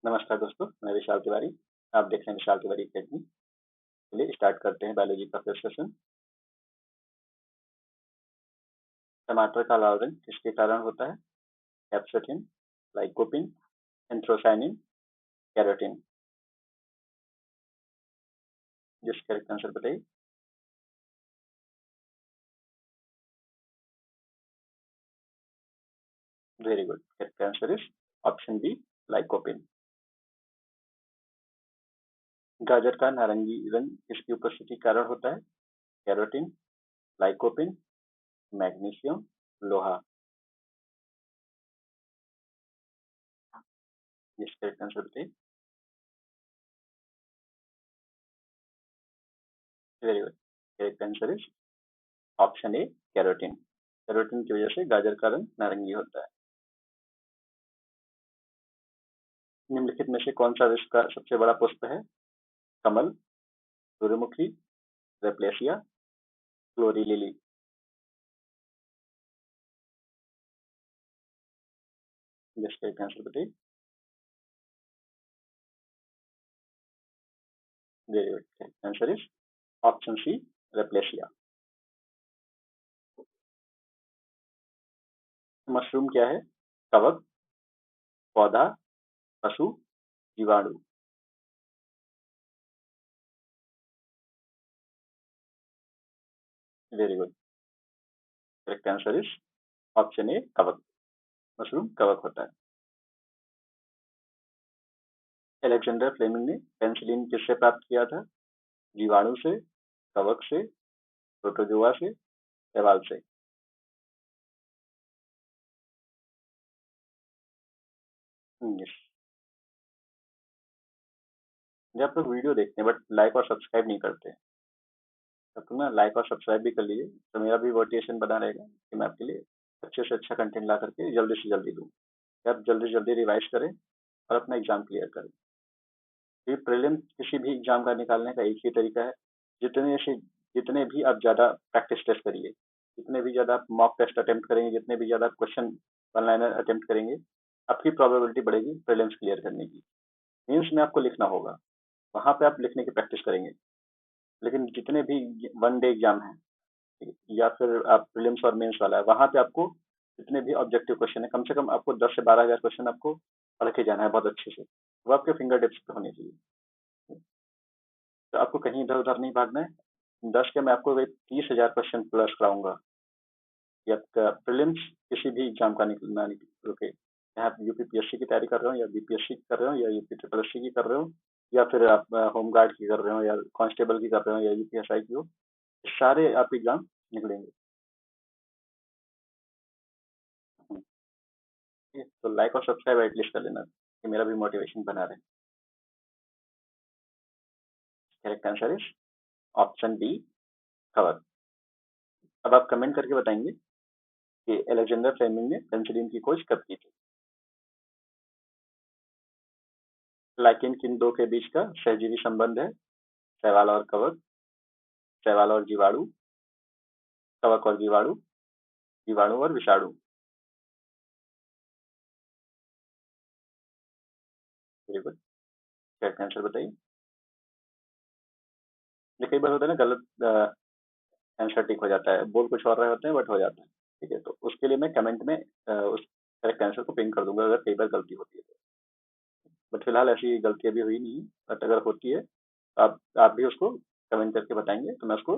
नमस्कार दोस्तों, मैं विशाल तिवारी। आप देख रहे हैं विशाल तिवारी अकेडमी। चलिए स्टार्ट करते हैं बायोलॉजी का फर्स्ट सेशन। टमाटर का लाल रंग किसके कारण होता है? Capsaicin, lycopene, anthocyanin, carotene. जिस करेक्ट आंसर बताइए। Very good. Correct answer is option B, lycopene. गाजर का नारंगी रंग किसकी उपस्थिति के कारण होता है? कैरोटीन, लाइकोपिन, मैग्नीशियम, लोहा। जिस करेक्ट आंसर बताइए। Very good. Correct answer is option A, carotene. Carotene की वजह से गाजर का रंग नारंगी होता है। निम्नलिखित में से कौन सा विश्व का सबसे बड़ा पुष्प है? कमल, सूर्यमुखी, रेप्लेशिया, ग्लोरी लिली। जिसका एक आंसर बताइए। Very good. Answer is option C, rafflesia. Mushroom क्या है? कवक, पौधा, पशु, जीवाणु। Very good. Correct answer is option A, कवक। मशरूम कवक होता है। अलेक्जेंडर फ्लेमिंग ने पेनिसिलिन किससे प्राप्त किया था? जीवाणु से, कवक से, प्रोटोजोआ से, शैवाल से। यस। जब आप लोग वीडियो देखते हैं बट लाइक और सब्सक्राइब नहीं करते हैं, तो ना लाइक और सब्सक्राइब भी कर लीजिए, तो मेरा भी मोटिवेशन बना रहेगा कि मैं आपके लिए अच्छे से अच्छा कंटेंट ला करके जल्दी से जल्दी दूँ। आप जल्दी से जल्दी रिवाइज करें और अपना एग्जाम क्लियर करें। ये प्रीलिम किसी भी एग्जाम का निकालने का एक ही तरीका है। जितने भी आप ज़्यादा प्रैक्टिस टेस्ट करिए, जितने भी ज़्यादा आप मॉक टेस्ट अटेम्प्ट करेंगे, जितने भी ज़्यादा क्वेश्चन वन लाइनर अटेम्प्ट करेंगे, आपकी प्रोबेबिलिटी बढ़ेगी प्रीलिम्स क्लियर करने की। मीन्स में आपको लिखना होगा, वहाँ पे आप लिखने की प्रैक्टिस करेंगे। लेकिन जितने भी वन डे एग्जाम है या फिर आप प्रीलिम्स और मेंस वाला है, वहाँ पे आपको जितने भी ऑब्जेक्टिव क्वेश्चन है, कम से कम आपको 10 से 12,000 क्वेश्चन आपको पढ़ के जाना है बहुत अच्छे से। वो आपके फिंगर टिप्स पे होने चाहिए। तो आपको कहीं इधर उधर नहीं भागना है। 10 के मैं आपको 30,000 क्वेश्चन प्लस कराऊंगा। या प्रीलिम्स किसी भी एग्जाम का निकलना नहीं रुके, चाहे आप यूपीपीएससी की तैयारी कर रहे हो या बीपीएससी की कर रहे हो या यूपी ट्रिपल एससी की कर रहे हो या फिर आप होमगार्ड की कर रहे हो या कांस्टेबल की कर रहे हो या यूपीएसआई की हो, सारे आप एग्जाम निकलेंगे। ठीक है? तो लाइक और सब्सक्राइब एटलीस्ट कर लेना कि मेरा भी मोटिवेशन बना रहे। Correct answer is option B, कवर। अब आप कमेंट करके बताएंगे कि अलेक्जेंडर फ्लेमिंग ने पेनिसिलिन की खोज कब की थी। लाइकेन किन दो के बीच का सहजीवी संबंध है? शैवाल और कवक, शैवाल और जीवाणु, कवक और जीवाणु, जीवाणु और विषाणु। Very good. करेक्ट आंसर बताइए। ये कई बार होता है ना, गलत आंसर टिक हो जाता है, बोल कुछ और रहे होते हैं बट हो जाता है। ठीक है, तो उसके लिए मैं कमेंट में उस करेक्ट आंसर को पिन कर दूंगा अगर कई बार गलती होती है तो। बट फिलहाल ऐसी गलती अभी हुई नहीं है, बट अगर होती है तो आप भी उसको कमेंट करके बताएंगे तो मैं उसको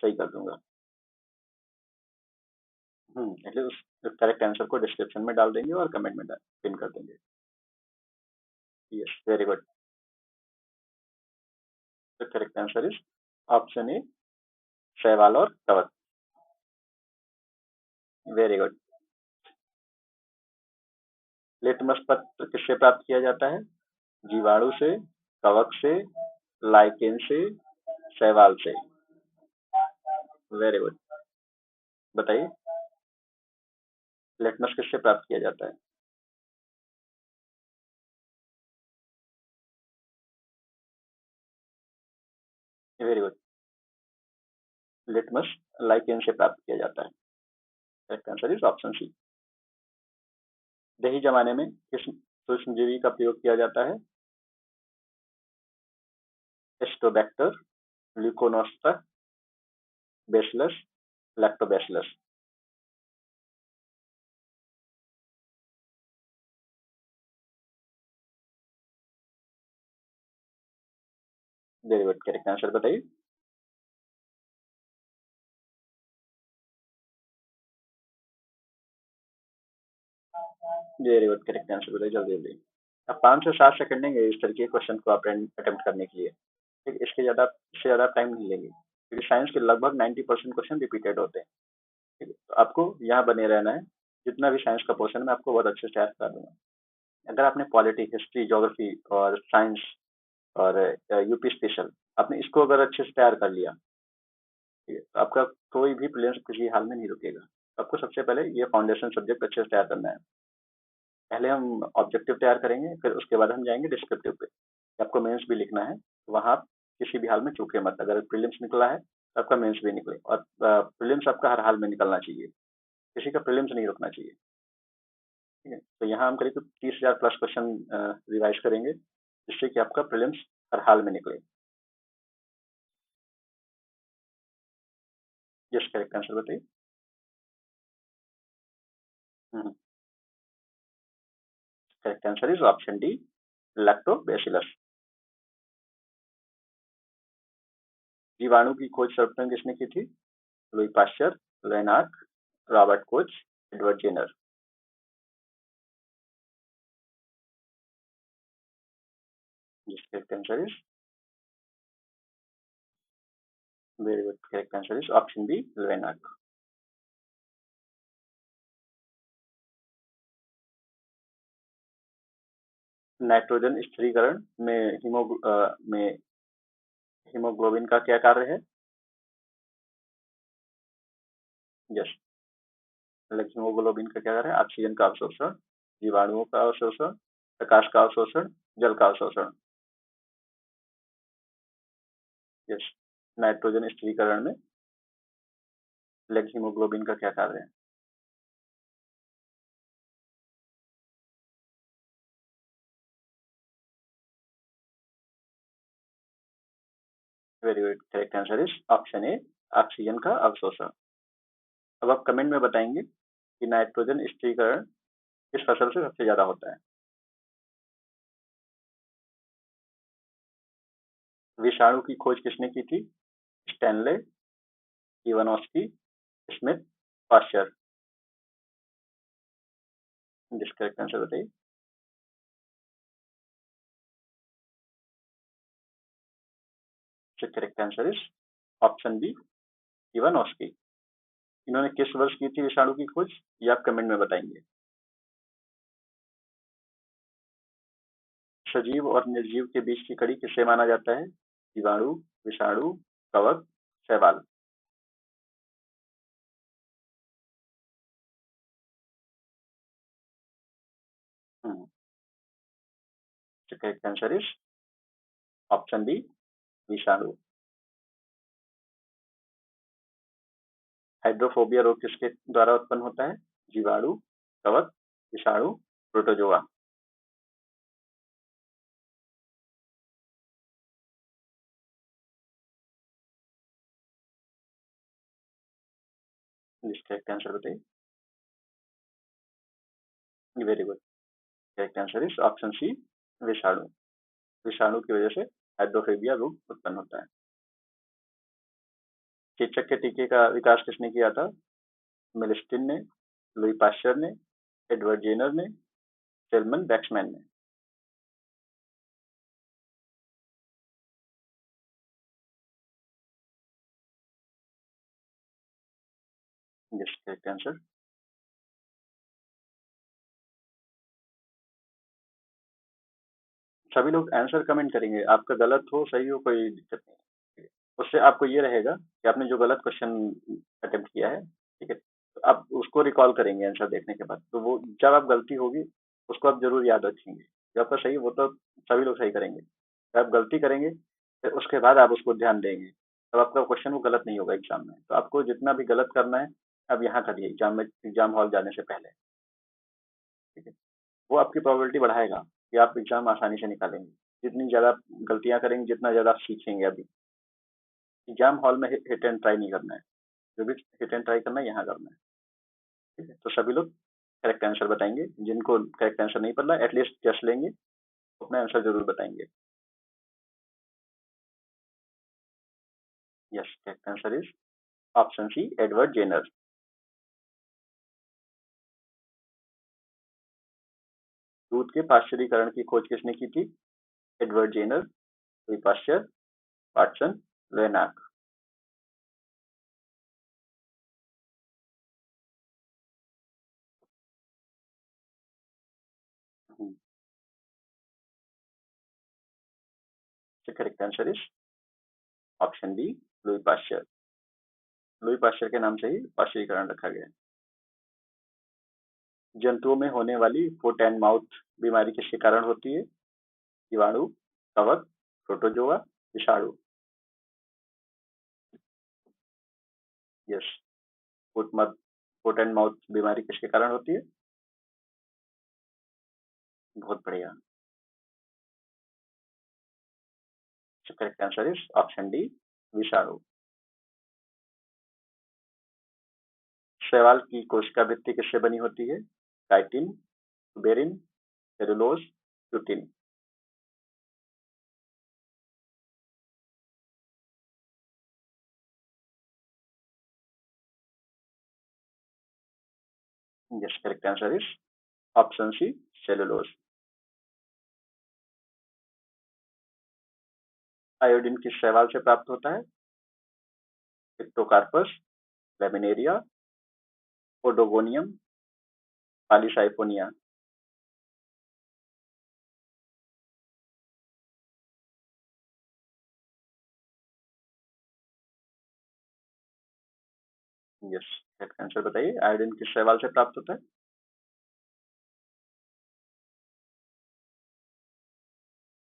सही कर दूंगा। एटलीस्ट उस करेक्ट आंसर को डिस्क्रिप्शन में डाल देंगे और कमेंट में पिन कर देंगे। Yes, very good. The correct answer is option ए, शैवाल और कवक। Very good. लिटमस पत्र किससे प्राप्त किया जाता है? जीवाणु से, कवक से, लाइकेन से, शैवाल से। Very good. बताइए, लिटमस किससे प्राप्त किया जाता है? Very good. लिटमस लाइकेन से प्राप्त किया जाता है। Correct answer is option C. दही जमाने में किस सूक्ष्मजीवी का प्रयोग किया जाता है? Azotobacter, leuconostoc, bacillus, lactobacillus. Very good, correct answer बताइए। वेरी गुड, करेक्ट आंसर बताइए जल्दी जल्दी। अब 5 से 7 सेकंड लेंगे इस तरीके के क्वेश्चन को अटेम्प्ट करने के लिए। ठीक, इससे ज़्यादा टाइम नहीं लेंगे, क्योंकि साइंस के लगभग 90% क्वेश्चन रिपीटेड होते हैं। ठीक है, तो आपको यहाँ बने रहना है। जितना भी साइंस का पोर्शन मैं आपको बहुत अच्छे से तैयार करा दूंगा। अगर आपने पॉलिटी, हिस्ट्री, ज्योग्राफी और साइंस और यूपी स्पेशल, आपने इसको अगर अच्छे से तैयार कर लिया, ठीक है, तो आपका कोई भी प्लेयर्स किसी हाल में नहीं रुकेगा। आपको सबसे पहले ये फाउंडेशन सब्जेक्ट अच्छे से तैयार करना है। पहले हम ऑब्जेक्टिव तैयार करेंगे, फिर उसके बाद हम जाएंगे डिस्क्रिप्टिव पे। आपको मेंस भी लिखना है, वहाँ आप किसी भी हाल में चूके मत। अगर प्रीलिम्स निकला है तो आपका मेंस भी निकले, और प्रीलिम्स आपका हर हाल में निकलना चाहिए, किसी का प्रीलिम्स नहीं रुकना चाहिए। ठीक है, तो यहाँ हम करीब 30,000 प्लस क्वेश्चन रिवाइज करेंगे, जिससे कि आपका प्रीलिम्स हर हाल में निकले। यस, करेक्ट आंसर बताइए। Correct answer is option D, lactobacillus. जीवाणु की खोज सर्वप्रथम किसने की थी? Louis Pasteur, Lamarck, Robert Koch, Edward Jenner. Yes, correct answer is very good. Correct answer is option B, Leonard. Nitrogen स्थिरीकरण में हीमोग्लोबिन का क्या कार्य है? यस, हीमोग्लोबिन का क्या कार्य है? ऑक्सीजन का अवशोषण, जीवाणुओं का अवशोषण, प्रकाश का अवशोषण, जल का अवशोषण। यस, नाइट्रोजन स्थिरीकरण में हीमोग्लोबिन का क्या कार्य है? Very good, correct answer is option A, oxygen का अवशोषण। अब आप कमेंट में बताएंगे कि नाइट्रोजन स्थिरीकरण किस फसल से सबसे ज्यादा होता है? विषाणु की खोज किसने की थी? Stanley, Ivanovsky, Smith, Pasteur. जिस करेक्ट आंसर बताइए। Correct answer is option B, Ivanovsky. इन्होंने किस वर्ष की थी विषाणु की खोज, ये आप कमेंट में बताएंगे। सजीव और निर्जीव के बीच की कड़ी किसे माना जाता है? जीवाणु, विषाणु, कवक, शैवाल। Correct answer is option B, विषाणु। हाइड्रोफोबिया रोग किसके द्वारा उत्पन्न होता है? जीवाणु, कवक, विषाणु, प्रोटोजोआ। जिस करेक्ट आंसर बताइए। Very good, correct answer is option C, विषाणु। विषाणु की वजह से हाइड्रोफोबिया रोग उत्पन्न होता है। चेचक के टीके का विकास किसने किया था? मिलिस्टिन ने, लुई पाश्चर ने, एडवर्ड जेनर ने, सेल्मन बैक्समैन ने। Yes, correct answer. सभी लोग आंसर कमेंट करेंगे, आपका गलत हो सही हो कोई दिक्कत नहीं है। उससे आपको ये रहेगा कि आपने जो गलत क्वेश्चन अटेम्प्ट किया है, ठीक है, तो आप उसको रिकॉल करेंगे आंसर देखने के बाद, तो वो जब आप गलती होगी उसको आप जरूर याद रखेंगे। जो आपका सही वो तो सभी लोग सही करेंगे, जब आप गलती करेंगे फिर उसके बाद आप उसको ध्यान देंगे, तब आपका क्वेश्चन वो गलत नहीं होगा एग्जाम में। तो आपको जितना भी गलत करना है अब यहाँ करिए एग्जाम हॉल जाने से पहले। ठीक है, वो आपकी प्रोबेबिलिटी बढ़ाएगा कि आप एग्जाम आसानी से निकालेंगे। जितनी ज़्यादा गलतियां करेंगे, जितना ज़्यादा आप सीखेंगे। अभी एग्जाम हॉल में हिट एंड ट्राई नहीं करना है, जो भी हिट एंड ट्राई करना है यहाँ करना है। ठीक है, तो सभी लोग करेक्ट आंसर बताएंगे। जिनको करेक्ट आंसर नहीं पता, एटलीस्ट टेस्ट लेंगे, अपना आंसर जरूर बताएंगे। Yes, correct answer is option C, Edward Jenner. दूध के पाश्चरीकरण की खोज किसने की थी? Edward Jenner, Louis Pasteur, Watson, Lamarck. Correct answer is option B, Louis Pasteur. Louis Pasteur के नाम से ही पाश्चरीकरण रखा गया है। जंतुओं में होने वाली फुट एंड माउथ बीमारी किसके कारण होती है? जीवाणु, कवक, प्रोटोजोआ, विषाणु। यस, फुट एंड माउथ बीमारी किसके कारण होती है? बहुत बढ़िया। Correct answer is option D, विषाणु। शैवाल की कोशिका भित्ति किससे बनी होती है? काइटिन, बेरिन, सेलुलोज, प्यूटिन। Yes, correct answer is option C, cellulose. Iodine किस शैवाल से प्राप्त होता है? पिक्टोकार्पस, laminaria, oedogonium, polysiphonia. Yes, correct answer बताइए, आयोडीन किस शैवाल से प्राप्त होता है?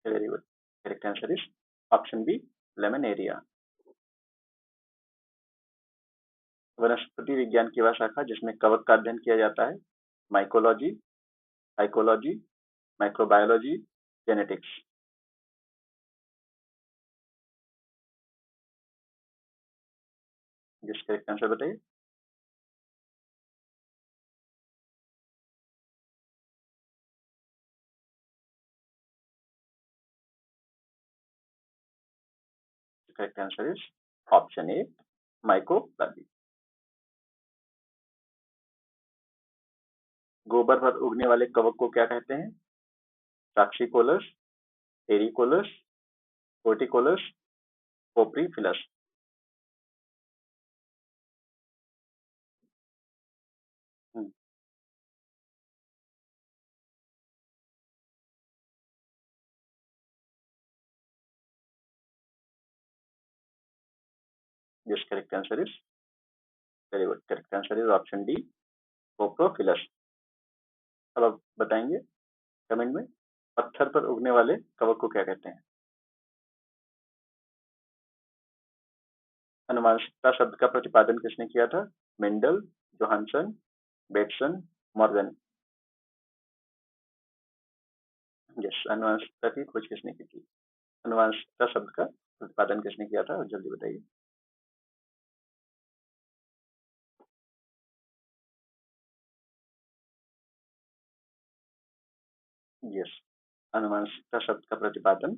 Very good, correct answer is option B, laminaria. वनस्पति विज्ञान की वह शाखा जिसमें कवक का अध्ययन किया जाता है? Mycology, psychology, microbiology, genetics. जिस करेक्ट आंसर बताइए। Correct answer is option A, mycology. गोबर पर उगने वाले कवक को क्या कहते हैं? साक्सीकोलस, एरिकोलस, कोटिकोलस, कोप्रीफिलस। जिस correct answer is very good, correct answer is option D, coprophilous. अब आप बताएंगे कमेंट में, पत्थर पर उगने वाले कवक को क्या कहते हैं? अनुवांशिकता शब्द का प्रतिपादन किसने किया था? Mendel, Johannsen, Bateson, Morgan. Yes, अनुवांशिकता की खोज किसने की थी? अनुवांशिकता शब्द का प्रतिपादन किसने किया था, जल्दी बताइए। यस, अनुवांशिकता शब्द का प्रतिपादन।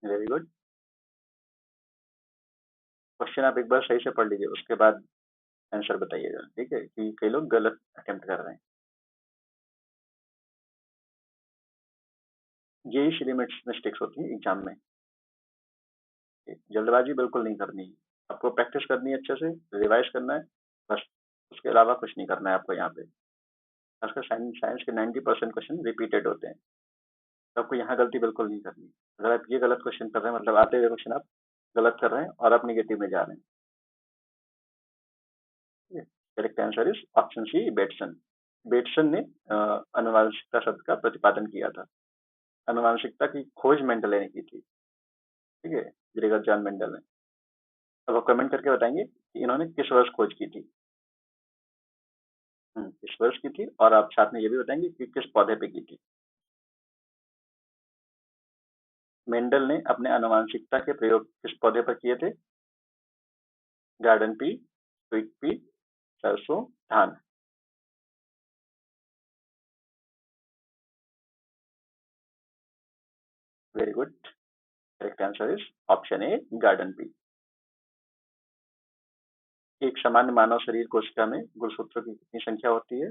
Very good. क्वेश्चन आप एक बार सही से पढ़ लीजिए, उसके बाद आंसर बताइएगा, ठीक है? कि कई लोग गलत अटेम्प्ट कर रहे हैं। यही सिली मिस्टेक्स होती है एग्जाम में। जल्दबाजी बिल्कुल नहीं करनी है, आपको प्रैक्टिस करनी है, अच्छे से रिवाइज करना है, बस। उसके अलावा कुछ नहीं करना है आपको यहाँ पे। खासकर साइंस के 90% क्वेश्चन रिपीटेड होते हैं, तो आपको यहाँ गलती बिल्कुल नहीं करनी। अगर आप ये गलत क्वेश्चन कर रहे हैं, मतलब आते हुए क्वेश्चन आप गलत कर रहे हैं और आप निगेटिव में जा रहे हैं। Correct answer is option C, Bateson. Bateson ने अनुवांशिकता शब्द का प्रतिपादन किया था। अनुवांशिकता की खोज मेंडल ने की थी, ठीक है, ग्रेगर जॉन मेंडल ने। अब आप कमेंट करके बताएंगे कि इन्होंने किस वर्ष खोज की थी। किस वर्ष की थी, और आप साथ में ये भी बताएंगे कि किस पौधे पे की थी। मेंडल ने अपने आनुवंशिकता के प्रयोग किस पौधे पर किए थे? गार्डन पी, स्वीट पी, सरसों, धान। Very good. Correct answer is option A, garden pea. एक सामान्य मानव शरीर कोशिका में गुणसूत्रों की कितनी संख्या होती है?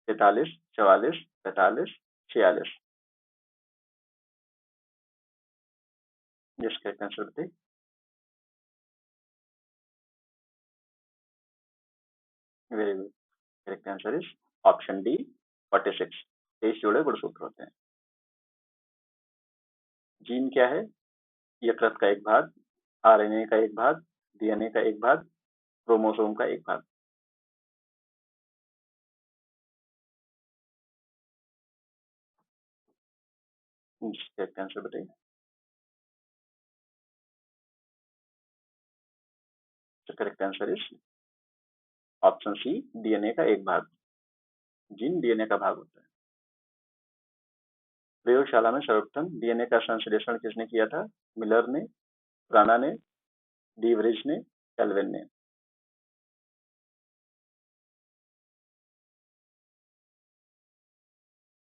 43, 44, 45, 46। जिस करेक्ट आंसर बताइए। Very good. Correct answer is option D, 46। 23 जोड़े गुणसूत्र होते हैं। जीन क्या है? यकृत का एक भाग, आरएनए का एक भाग, डीएनए का एक भाग, क्रोमोसोम का एक भाग। करेक्ट आंसर बताइए। Correct answer is option C, DNA का एक भाग। जीन डीएनए का भाग होता है। प्रयोगशाला में सर्वप्रथम डीएनए का संश्लेषण किसने किया था? मिलर ने, राणा ने, डी व्रिज ने, कैल्विन ने।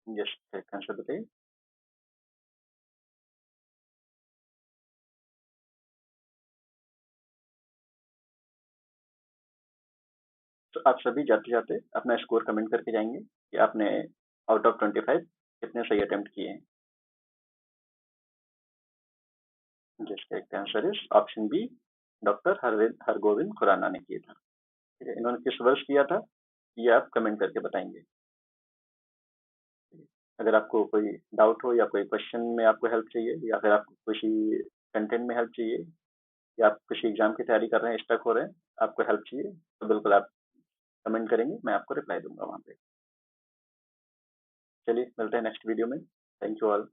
यस, करेक्ट आंसर बताइए। तो आप सभी जाते जाते अपना स्कोर कमेंट करके जाएंगे कि आपने आउट ऑफ 25 कितने सही अटेम्प्ट किए हैं। Yes, correct answer is option B, doctor Hargobind Khorana ने किया था। ठीक है, इन्होंने किस वर्ष किया था ये आप कमेंट करके बताएंगे। अगर आपको कोई डाउट हो, या कोई क्वेश्चन में आपको हेल्प चाहिए, या फिर आपको किसी कंटेंट में हेल्प चाहिए, या आप किसी एग्जाम की तैयारी कर रहे हैं, स्टक हो रहे हैं, आपको हेल्प चाहिए, तो बिल्कुल आप कमेंट करेंगे, मैं आपको रिप्लाई दूंगा वहाँ पे। चलिए, मिलते हैं नेक्स्ट वीडियो में। Thank you all.